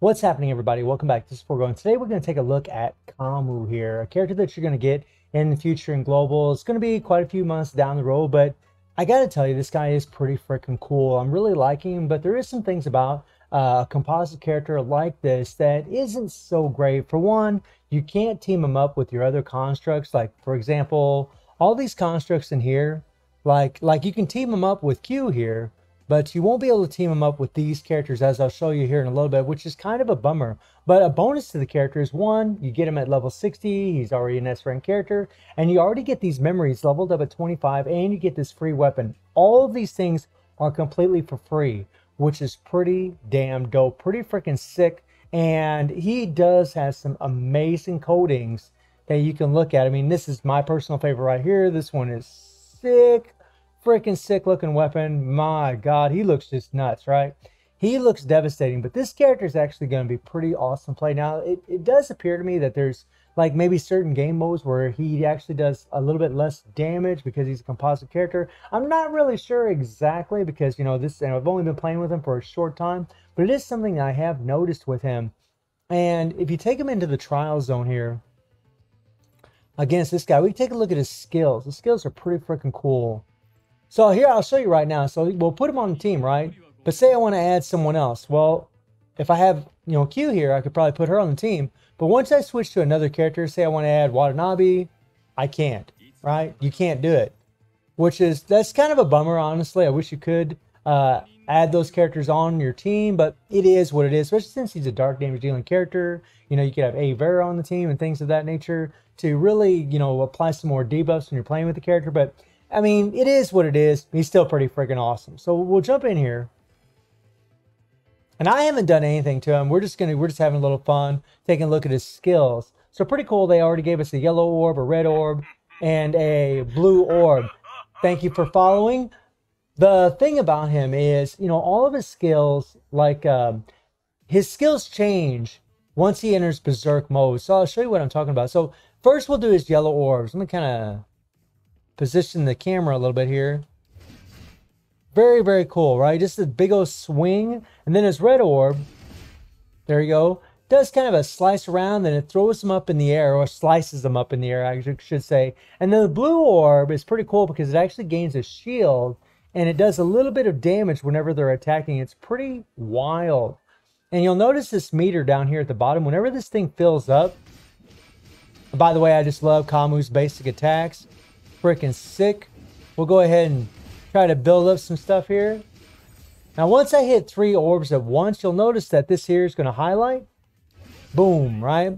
What's happening, everybody? Welcome back to Going. Today we're going to take a look at Camu here, a character that you're going to get in the future in Global. It's going to be quite a few months down the road, but I got to tell you, this guy is pretty freaking cool. I'm really liking him, but there is some things about a composite character like this that isn't so great. For one, you can't team him up with your other constructs. Like, for example, all these constructs in here, like you can team them up with Q here, but you won't be able to team them up with these characters, as I'll show you here in a little bit, which is kind of a bummer. But a bonus to the character is, one, you get him at level 60, he's already an S rank character, and you already get these memories leveled up at 25, and you get this free weapon. All of these things are completely for free, which is pretty damn dope, pretty freaking sick. And he does have some amazing coatings that you can look at. I mean, this is my personal favorite right here. This one is sick. Freaking sick looking weapon. My God, he looks just nuts, right? He looks devastating, but this character is actually going to be pretty awesome play. Now, it does appear to me that there's like maybe certain game modes where he actually does a little bit less damage because he's a composite character. I'm not really sure exactly because, you know, and I've only been playing with him for a short time, but it is something I have noticed with him. And if you take him into the trial zone here against this guy, we can take a look at his skills. The skills are pretty freaking cool. So here, I'll show you right now. So we'll put him on the team, right? But say I want to add someone else. Well, if I have, you know, Q here, I could probably put her on the team. But once I switch to another character, say I want to add Watanabe, I can't, right? You can't do it, that's kind of a bummer, honestly. I wish you could add those characters on your team, but it is what it is, especially since he's a dark damage dealing character. You know, you could have A Vera on the team and things of that nature to really, you know, apply some more debuffs when you're playing with the character. But I mean, it is what it is. He's still pretty freaking awesome. So we'll jump in here. And I haven't done anything to him. We're just having a little fun, taking a look at his skills. So pretty cool. They already gave us a yellow orb, a red orb, and a blue orb. Thank you for following. The thing about him is, you know, all of his skills, like his skills change once he enters berserk mode. So I'll show you what I'm talking about. So first we'll do his yellow orbs. Let me kind of position the camera a little bit here. Very, very cool, right? Just a big old swing. And then his red orb, there you go, does kind of a slice around, then it throws them up in the air, or slices them up in the air, I should say. And then the blue orb is pretty cool because it actually gains a shield, and it does a little bit of damage whenever they're attacking. It's pretty wild. And you'll notice this meter down here at the bottom. Whenever this thing fills up, by the way, I just love Camu's basic attacks. Freaking sick. We'll go ahead and try to build up some stuff here. Now, once I hit 3 orbs at once, you'll notice that this here is going to highlight. Boom, right?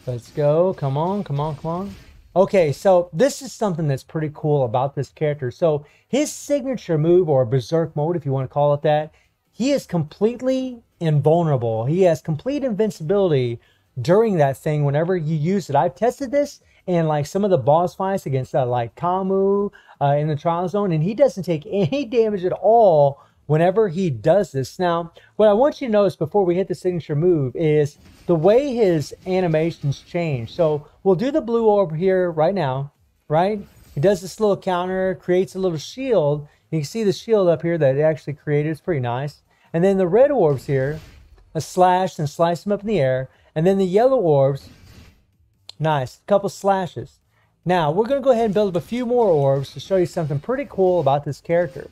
Let's go. Come on, come on, come on. Okay, so this is something that's pretty cool about this character. So his signature move, or berserk mode, if you want to call it that, he is completely invulnerable. He has complete invincibility during that thing whenever you use it. I've tested this in like some of the boss fights against like Camu in the trial zone, and he doesn't take any damage at all whenever he does this. Now, what I want you to notice before we hit the signature move is the way his animations change. So we'll do the blue orb here right now, right? He does this little counter, creates a little shield. You can see the shield up here that it actually created. It's pretty nice. And then the red orbs here, a slash and slice them up in the air. And then the yellow orbs, nice, a couple slashes. Now, we're going to go ahead and build up a few more orbs to show you something pretty cool about this character.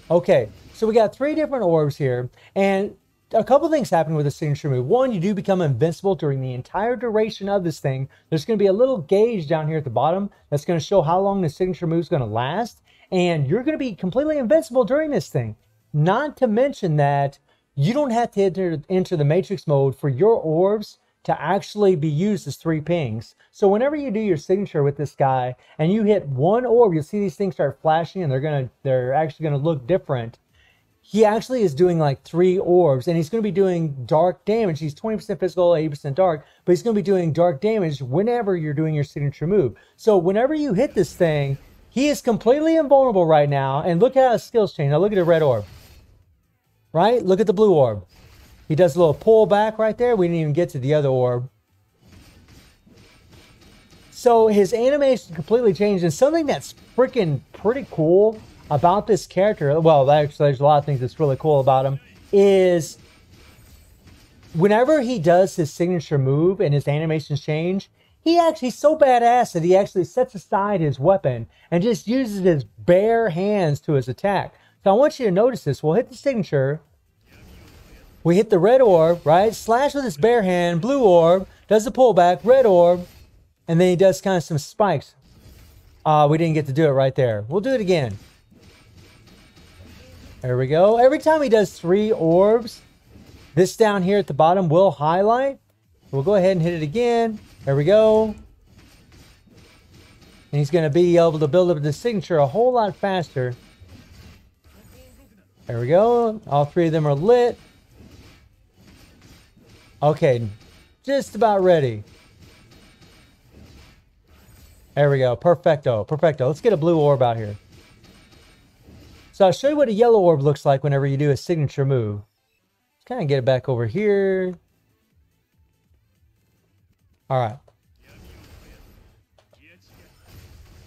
Okay, so we got 3 different orbs here, and a couple things happen with the signature move. One, you do become invincible during the entire duration of this thing. There's going to be a little gauge down here at the bottom that's going to show how long the signature move is going to last, and you're going to be completely invincible during this thing. Not to mention that you don't have to enter the matrix mode for your orbs to actually be used as 3 pings. So whenever you do your signature with this guy and you hit 1 orb, you'll see these things start flashing, and they're actually gonna look different. He actually is doing like 3 orbs, and he's gonna be doing dark damage. He's 20% physical, 80% dark, but he's gonna be doing dark damage whenever you're doing your signature move. So whenever you hit this thing, he is completely invulnerable right now. And look at how his skills change. Now look at the red orb. Right? Look at the blue orb. He does a little pull back right there. We didn't even get to the other orb. So his animation completely changed. And something that's freaking pretty cool about this character, well, actually, there's a lot of things that's really cool about him, is whenever he does his signature move and his animations change, he's so badass that he actually sets aside his weapon and just uses his bare hands to his attack. So I want you to notice this. We'll hit the signature. We hit the red orb, right? Slash with his bare hand, blue orb, does the pullback, red orb, and then he does kind of some spikes. We didn't get to do it right there. We'll do it again. There we go. Every time he does 3 orbs, this down here at the bottom will highlight. We'll go ahead and hit it again. There we go. And he's going to be able to build up the signature a whole lot faster. There we go. All 3 of them are lit. Okay, just about ready. There we go. Perfecto. Perfecto. Let's get a blue orb out here. So I'll show you what a yellow orb looks like whenever you do a signature move. Let's kind of get it back over here. All right.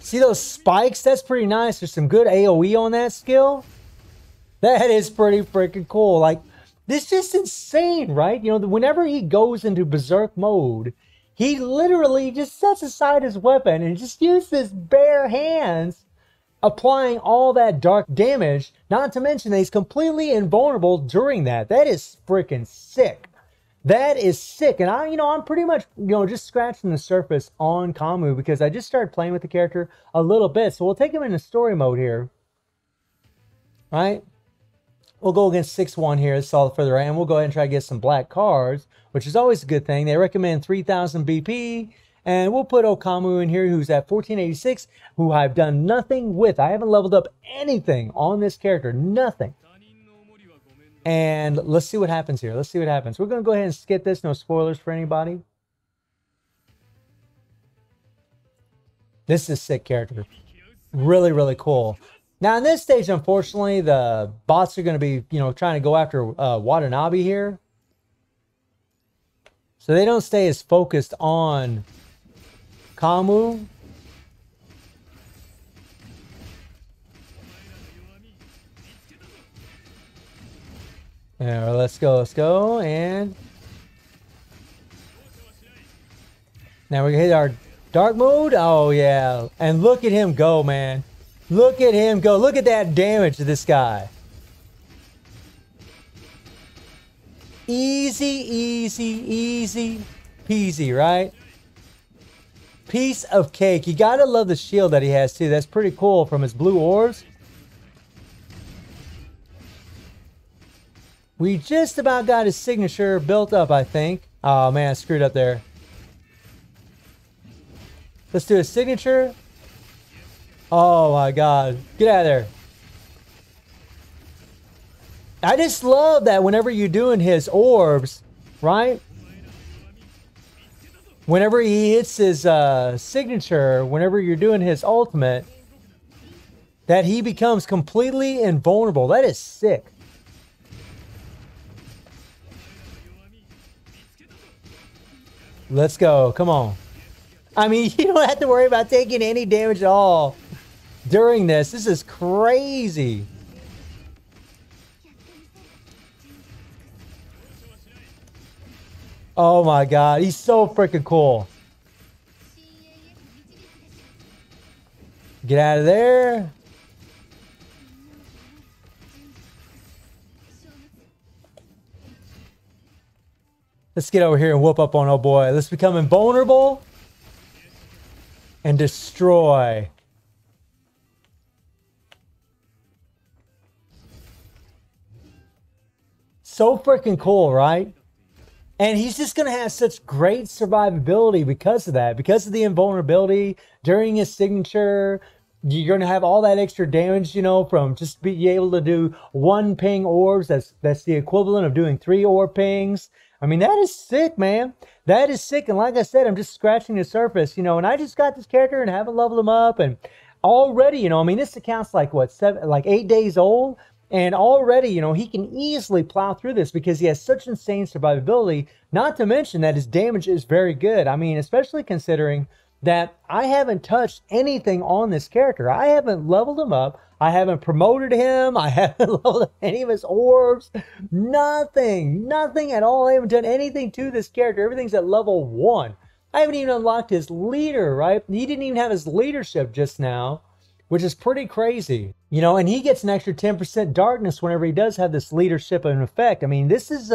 See those spikes? That's pretty nice. There's some good AoE on that skill. That is pretty freaking cool. Like, this is just insane, right? You know, whenever he goes into berserk mode, he literally just sets aside his weapon and just uses his bare hands, applying all that dark damage, not to mention that he's completely invulnerable during that. That is freaking sick. That is sick. And I'm pretty much, just scratching the surface on Camu because I just started playing with the character a little bit. So we'll take him into story mode here. Right? We'll go against 6-1 here. It's all further right. And we'll go ahead and try to get some black cards, which is always a good thing. They recommend 3,000 BP. And we'll put Camu in here, who's at 1486, who I've done nothing with. I haven't leveled up anything on this character. Nothing. And let's see what happens here. Let's see what happens. We're going to go ahead and skip this. No spoilers for anybody. This is a sick character. Really, really cool. Now, in this stage, unfortunately, the bots are going to be, trying to go after Watanabe here. So they don't stay as focused on Camu. There, let's go, and now we hit our dark mode. Oh yeah, and look at him go, man. Look at him go. Look at that damage to this guy. Easy, easy, easy peasy, right? Piece of cake. You gotta love the shield that he has too. That's pretty cool from his blue orbs. We just about got his signature built up, I think. Oh man, I screwed up there. Let's do a signature. Oh my god. Get out of there. I just love that whenever you're doing his orbs, right? Whenever he hits his signature, whenever you're doing his ultimate, that he becomes completely invulnerable. That is sick. Let's go. Come on. I mean, you don't have to worry about taking any damage at all during this. This is crazy. Oh my god. He's so freaking cool. Get out of there. Let's get over here and whoop up on oh boy. Let's become invulnerable and destroy. So freaking cool, right? And he's just going to have such great survivability because of that. Because of the invulnerability during his signature. You're going to have all that extra damage, from just being able to do 1 ping orbs. That's the equivalent of doing 3 orb pings. I mean, that is sick, man. That is sick. And like I said, I'm just scratching the surface, and I just got this character and haven't leveled him up. And already, I mean, this account's like, what, 8 days old? And already, he can easily plow through this because he has such insane survivability, not to mention that his damage is very good. I mean, especially considering, that I haven't touched anything on this character. I haven't leveled him up. I haven't promoted him. I haven't leveled up any of his orbs. Nothing. Nothing at all. I haven't done anything to this character. Everything's at level 1. I haven't even unlocked his leader, right? He didn't even have his leadership just now, which is pretty crazy. You know, and he gets an extra 10% darkness whenever he does have this leadership in effect. I mean, this is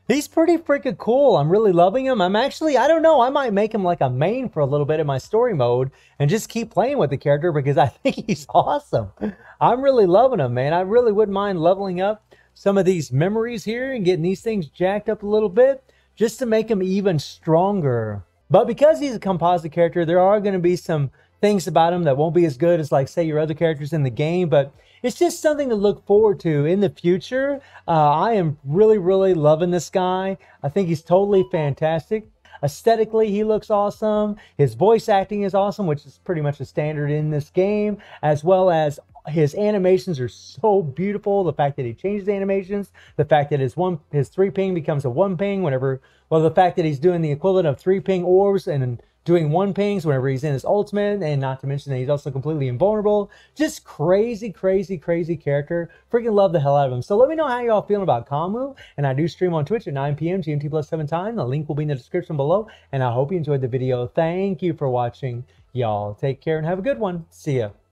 he's pretty freaking cool. I'm really loving him. I'm actually, I don't know, I might make him like a main for a little bit in my story mode and just keep playing with the character because I think he's awesome. I'm really loving him, man. I really wouldn't mind leveling up some of these memories here and getting these things jacked up a little bit just to make him even stronger. But because he's a composite character, there are going to be some things about him that won't be as good as, like, say, your other characters in the game. But it's just something to look forward to in the future. I am really, really loving this guy. I think he's totally fantastic. Aesthetically, he looks awesome. His voice acting is awesome, which is pretty much a standard in this game, as well as his animations are so beautiful. The fact that he changes animations, the fact that his 3 ping becomes a 1 ping whenever, well, the fact that he's doing the equivalent of 3 ping orbs and doing 1 pings whenever he's in his ultimate, and not to mention that he's also completely invulnerable. Just crazy, crazy, crazy character. Freaking love the hell out of him. So let me know how y'all feeling about Camu. And I do stream on Twitch at 9 p.m. GMT plus 7 time. The link will be in the description below. And I hope you enjoyed the video. Thank you for watching, y'all. Take care and have a good one. See ya.